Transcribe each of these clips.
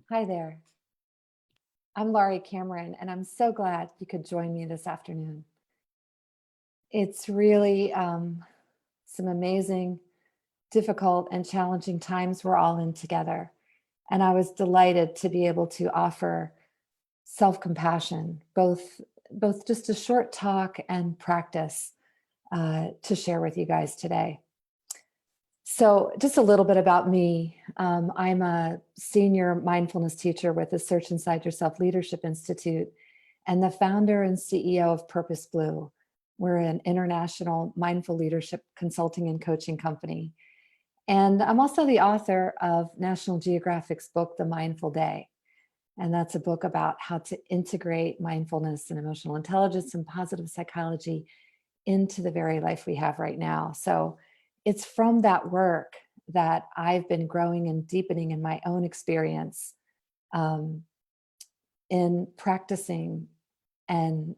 Hi there. I'm Laurie Cameron, and I'm so glad you could join me this afternoon. It's really some amazing, difficult, and challenging times we're all in together. And I was delighted to be able to offer self-compassion, both just a short talk and practice to share with you guys today. So, just a little bit about me. I'm a senior mindfulness teacher with the Search Inside Yourself Leadership Institute and the founder and CEO of Purpose Blue. We're an international mindful leadership consulting and coaching company. And I'm also the author of National Geographic's book, The Mindful Day. And that's a book about how to integrate mindfulness and emotional intelligence and positive psychology into the very life we have right now. So it's from that work that I've been growing and deepening in my own experience um, in practicing and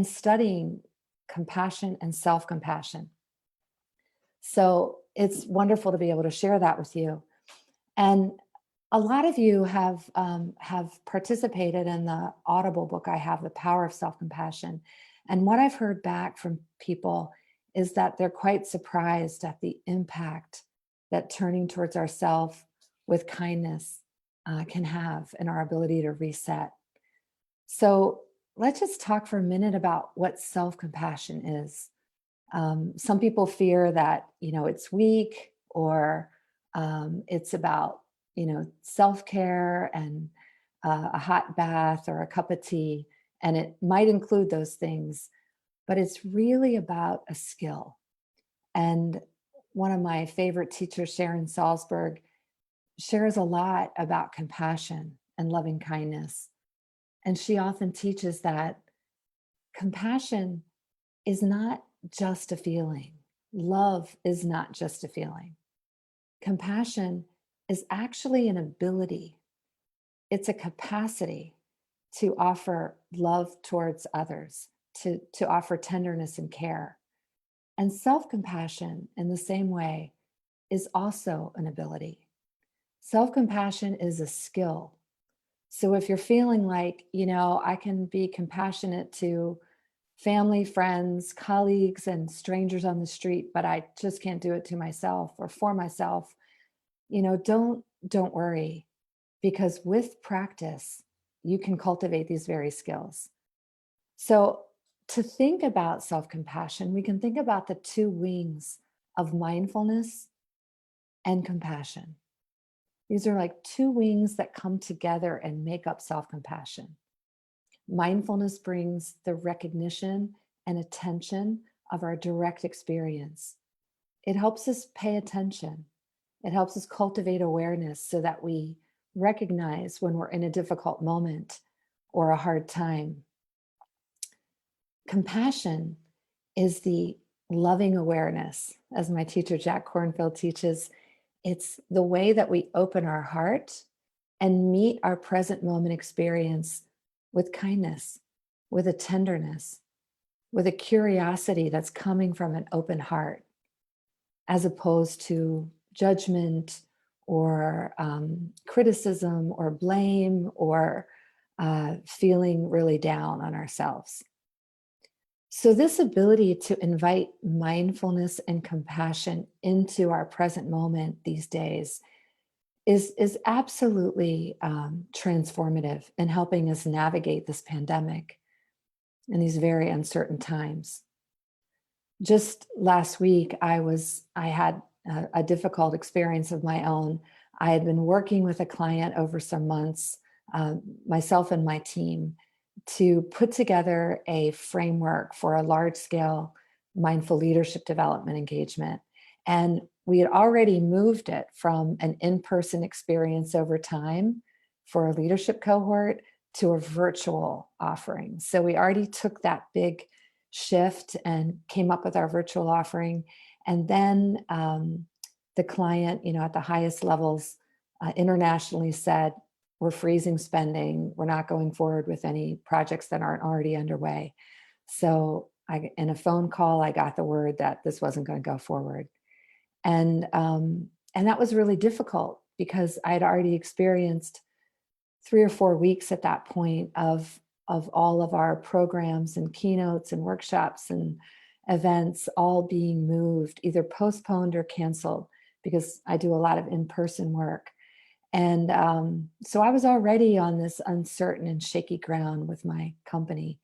studying compassion and self-compassion. So it's wonderful to be able to share that with you. And a lot of you have participated in the Audible book I have, The Power of Self-Compassion. And what I've heard back from people is that they're quite surprised at the impact that turning towards ourselves with kindness can have in our ability to reset. So let's just talk for a minute about what self-compassion is. Some people fear that, it's weak or it's about, self-care and a hot bath or a cup of tea. And it might include those things, but it's really about a skill. And one of my favorite teachers, Sharon Salzberg, shares a lot about compassion and loving kindness. And she often teaches that compassion is not just a feeling. Love is not just a feeling. Compassion is actually an ability. It's a capacity to offer love towards others, to offer tenderness and care. And self-compassion, in the same way, is also an ability. Self-compassion is a skill. So if you're feeling like, I can be compassionate to family, friends, colleagues, and strangers on the street, but I just can't do it to myself or for myself, don't worry, because with practice, you can cultivate these very skills. So to think about self-compassion, we can think about the two wings of mindfulness and compassion. These are like two wings that come together and make up self-compassion. Mindfulness brings the recognition and attention of our direct experience. It helps us pay attention. It helps us cultivate awareness so that we recognize when we're in a difficult moment or a hard time. Compassion is the loving awareness, as my teacher Jack Kornfield teaches. It's the way that we open our heart and meet our present moment experience with kindness, with a tenderness, with a curiosity that's coming from an open heart, as opposed to judgment or criticism or blame or feeling really down on ourselves. So this ability to invite mindfulness and compassion into our present moment these days is absolutely transformative in helping us navigate this pandemic in these very uncertain times. Just last week, I had a difficult experience of my own. I had been working with a client over some months, myself and my team, to put together a framework for a large-scale mindful leadership development engagement. And we had already moved it from an in-person experience over time for a leadership cohort to a virtual offering. So we already took that big shift and came up with our virtual offering. And then the client, at the highest levels internationally said, we're freezing spending. We're not going forward with any projects that aren't already underway. So in a phone call, I got the word that this wasn't going to go forward. And that was really difficult because I'd already experienced 3 or 4 weeks at that point of all of our programs and keynotes and workshops and events all being moved, either postponed or canceled, because I do a lot of in-person work. And so I was already on this uncertain and shaky ground with my company.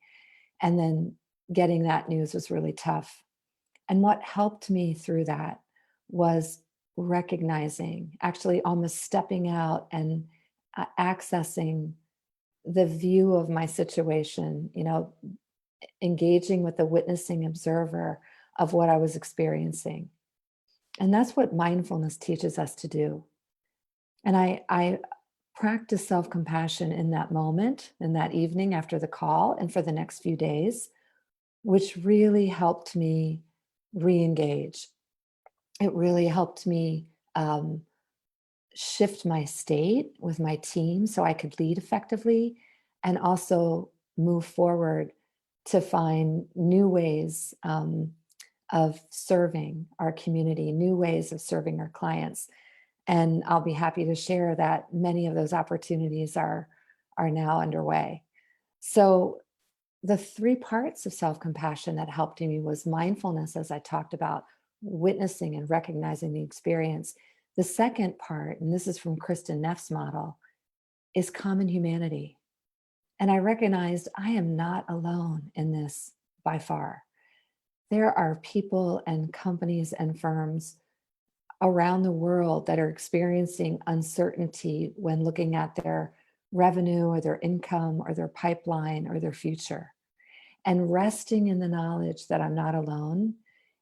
And then getting that news was really tough. And what helped me through that was recognizing, actually almost stepping out and accessing the view of my situation, engaging with the witnessing observer of what I was experiencing. And that's what mindfulness teaches us to do. And I practice self compassion in that moment, in that evening after the call, and for the next few days, which really helped me re engage. It really helped me shift my state with my team so I could lead effectively and also move forward to find new ways of serving our community, new ways of serving our clients. And I'll be happy to share that many of those opportunities are now underway. So the 3 parts of self-compassion that helped me was mindfulness, as I talked about, witnessing and recognizing the experience. The second part, and this is from Kristen Neff's model, is common humanity. And I recognized I am not alone in this by far. There are people and companies and firms around the world that are experiencing uncertainty when looking at their revenue or their income or their pipeline or their future. And resting in the knowledge that I'm not alone,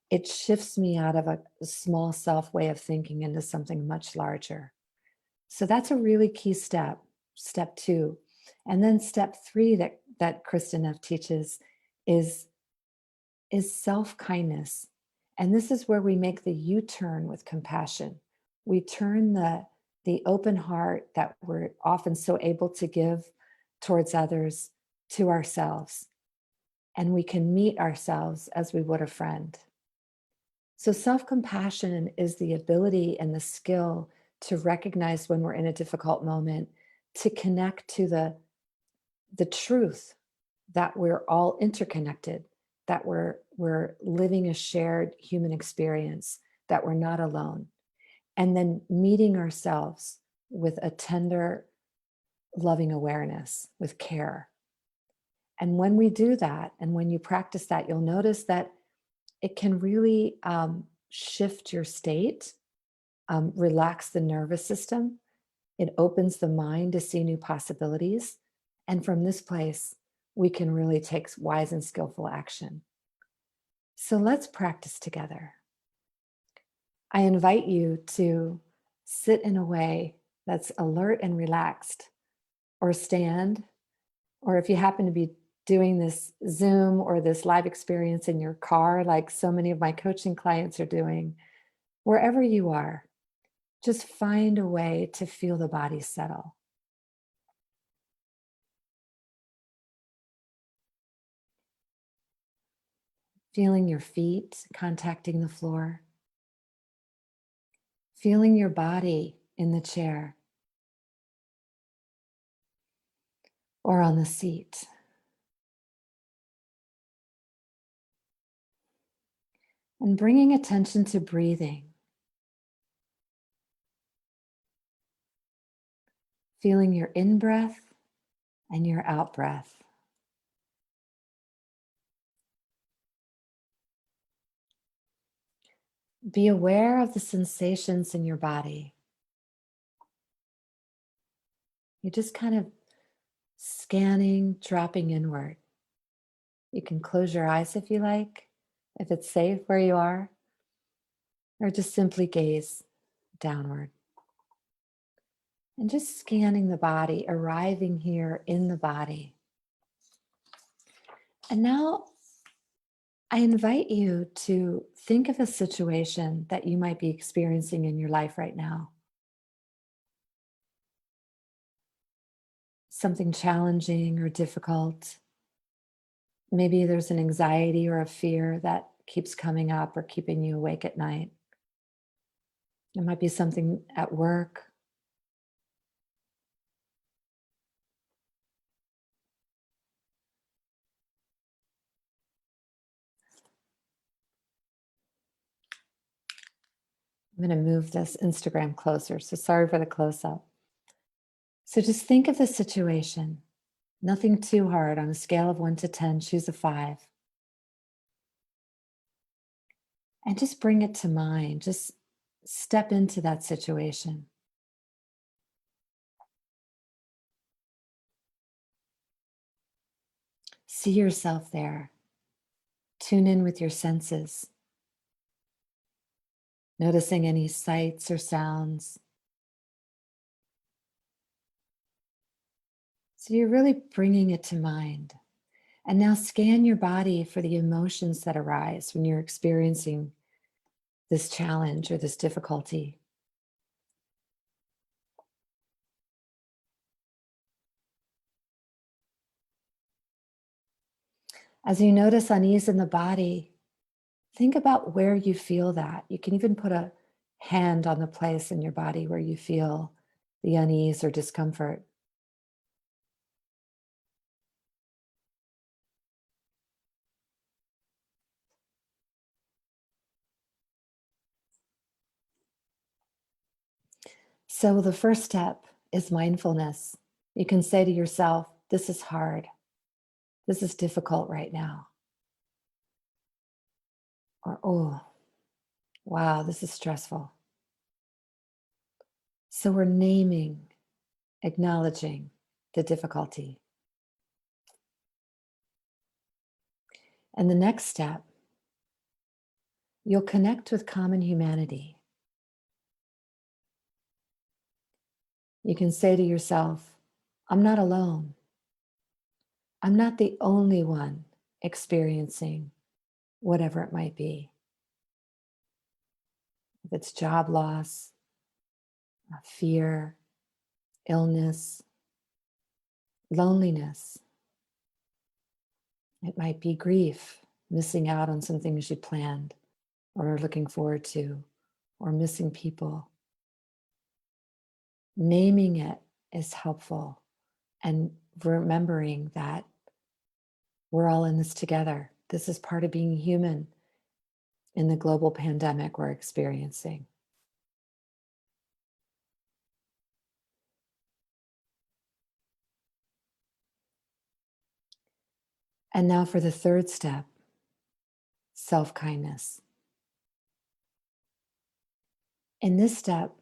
it shifts me out of a small self way of thinking into something much larger. So that's a really key step, step 2. And then step 3 that Kristen Neff teaches is self-kindness. And this is where we make the U-turn with compassion. We turn the open heart that we're often so able to give towards others to ourselves. And we can meet ourselves as we would a friend. So self-compassion is the ability and the skill to recognize when we're in a difficult moment, to connect to the truth that we're all interconnected, that we're living a shared human experience, that we're not alone. And then meeting ourselves with a tender, loving awareness, with care. And when we do that, and when you practice that, you'll notice that it can really shift your state, relax the nervous system. It opens the mind to see new possibilities. And from this place, we can really take wise and skillful action. So let's practice together. I invite you to sit in a way that's alert and relaxed, or stand, or if you happen to be doing this Zoom or this live experience in your car, like so many of my coaching clients are doing, wherever you are, just find a way to feel the body settle. Feeling your feet contacting the floor. Feeling your body in the chair or on the seat. And bringing attention to breathing. Feeling your in-breath and your out-breath. Be aware of the sensations in your body. You're just kind of scanning, dropping inward. You can close your eyes if you like, if it's safe where you are, or just simply gaze downward. And just scanning the body, arriving here in the body. And now I invite you to think of a situation that you might be experiencing in your life right now. Something challenging or difficult. Maybe there's an anxiety or a fear that keeps coming up or keeping you awake at night. It might be something at work I'm going to move this Instagram closer. So sorry for the close up. So just think of the situation. Nothing too hard. On a scale of 1 to 10, choose a 5. And just bring it to mind. Just step into that situation. See yourself there. Tune in with your senses, noticing any sights or sounds. So you're really bringing it to mind. And now scan your body for the emotions that arise when you're experiencing this challenge or this difficulty. As you notice unease in the body, think about where you feel that. You can even put a hand on the place in your body where you feel the unease or discomfort. So the first step is mindfulness. You can say to yourself, this is hard. This is difficult right now. Or, oh, wow, this is stressful. So we're naming, acknowledging the difficulty. And the next step, you'll connect with common humanity. You can say to yourself, I'm not alone. I'm not the only one experiencing whatever it might be. If it's job loss, fear, illness, loneliness, it might be grief, missing out on some things you planned or are looking forward to, or missing people. Naming it is helpful, and remembering that we're all in this together. This is part of being human in the global pandemic we're experiencing. And now for the third step, self-kindness. In this step,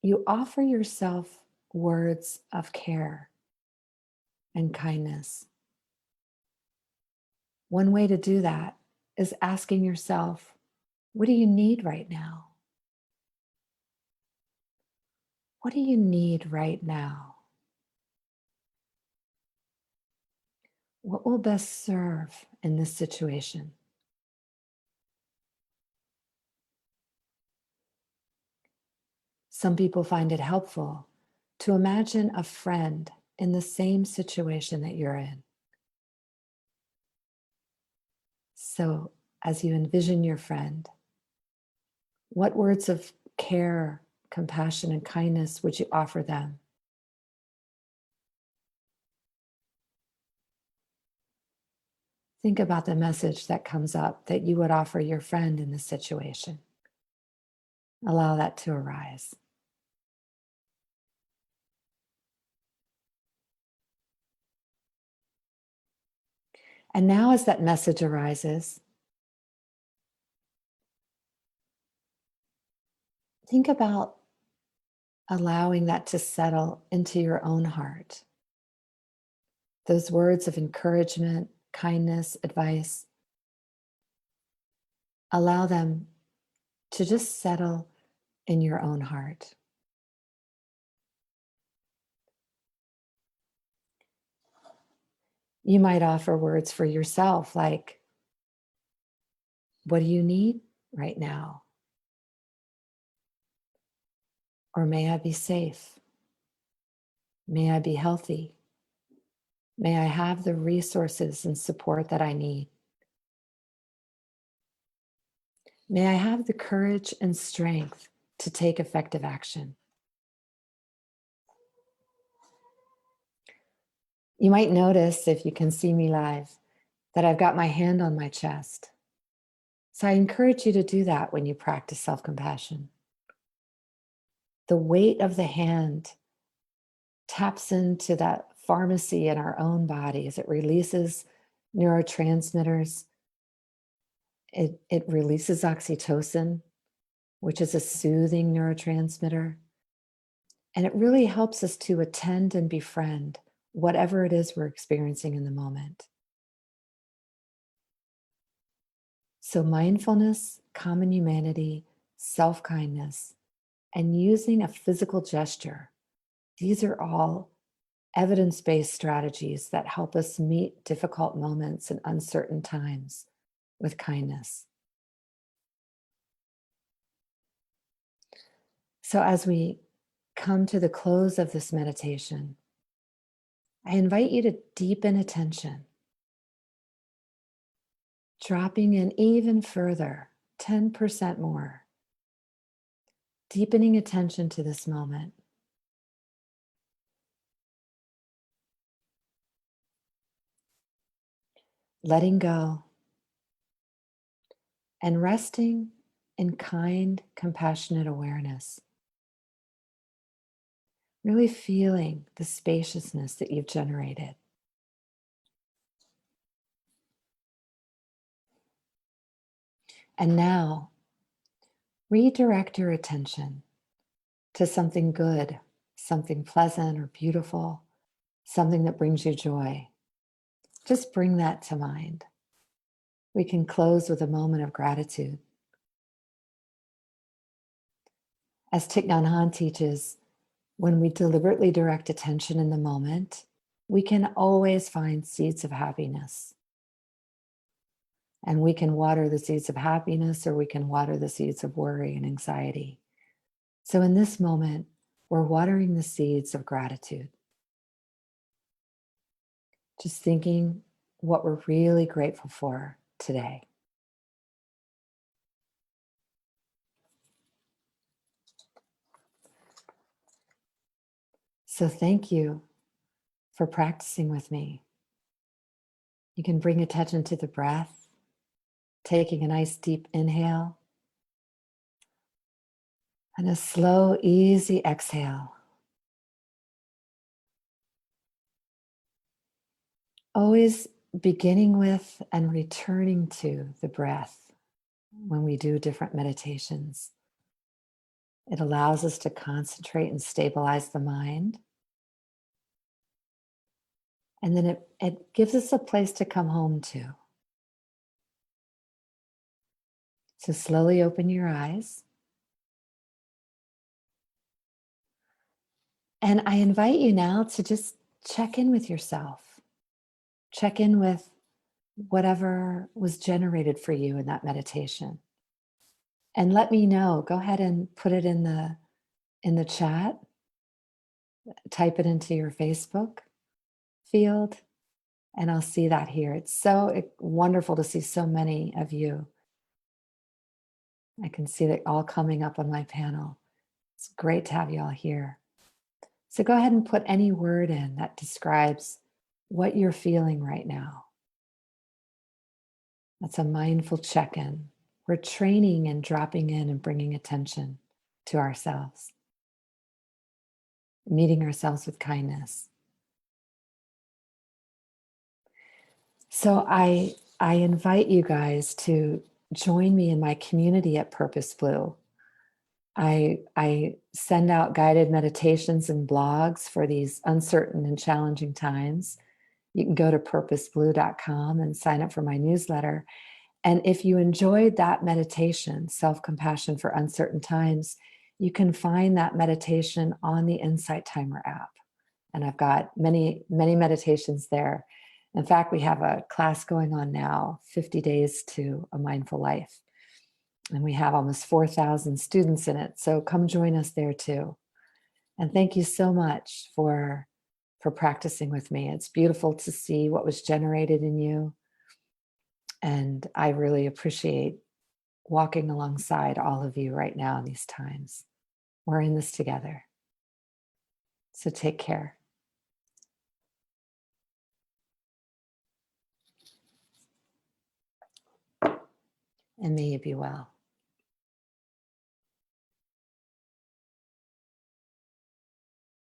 you offer yourself words of care and kindness. One way to do that is asking yourself, what do you need right now? What do you need right now? What will best serve in this situation? Some people find it helpful to imagine a friend in the same situation that you're in. So, as you envision your friend, what words of care, compassion, and kindness would you offer them? Think about the message that comes up that you would offer your friend in this situation. Allow that to arise. And now, as that message arises, think about allowing that to settle into your own heart. Those words of encouragement, kindness, advice, allow them to just settle in your own heart. You might offer words for yourself like, what do you need right now? Or may I be safe? May I be healthy? May I have the resources and support that I need? May I have the courage and strength to take effective action? You might notice, if you can see me live, that I've got my hand on my chest. So I encourage you to do that when you practice self compassion. The weight of the hand taps into that pharmacy in our own bodies. It releases neurotransmitters. It releases oxytocin, which is a soothing neurotransmitter. And it really helps us to attend and befriend whatever it is we're experiencing in the moment. So, mindfulness, common humanity, self kindness, and using a physical gesture, these are all evidence based strategies that help us meet difficult moments and uncertain times with kindness. So, as we come to the close of this meditation, I invite you to deepen attention, dropping in even further, 10% more, deepening attention to this moment. Letting go and resting in kind, compassionate awareness. Really feeling the spaciousness that you've generated. And now, redirect your attention to something good, something pleasant or beautiful, something that brings you joy. Just bring that to mind. We can close with a moment of gratitude. As Thich Nhat Hanh teaches, when we deliberately direct attention in the moment, we can always find seeds of happiness. And we can water the seeds of happiness, or we can water the seeds of worry and anxiety. So in this moment, we're watering the seeds of gratitude. Just thinking what we're really grateful for today. So thank you for practicing with me. You can bring attention to the breath, taking a nice deep inhale and a slow, easy exhale. Always beginning with and returning to the breath when we do different meditations. It allows us to concentrate and stabilize the mind. And then it gives us a place to come home to. So slowly open your eyes. And I invite you now to just check in with yourself. Check in with whatever was generated for you in that meditation. And let me know. Go ahead and put it in the chat. Type it into your Facebook field, and I'll see that here. It's so wonderful to see so many of you. I can see that all coming up on my panel. It's great to have you all here. So go ahead and put any word in that describes what you're feeling right now. That's a mindful check-in. We're training and dropping in and bringing attention to ourselves, meeting ourselves with kindness. So I invite you guys to join me in my community at Purpose Blue. I send out guided meditations and blogs for these uncertain and challenging times. You can go to purposeblue.com and sign up for my newsletter. And if you enjoyed that meditation, Self-Compassion for Uncertain Times, you can find that meditation on the Insight Timer app. And I've got many, many meditations there. In fact, we have a class going on now, 50 Days to a Mindful Life. And we have almost 4,000 students in it. So come join us there too. And thank you so much for practicing with me. It's beautiful to see what was generated in you. And I really appreciate walking alongside all of you right now in these times. We're in this together. So take care. and may you be well.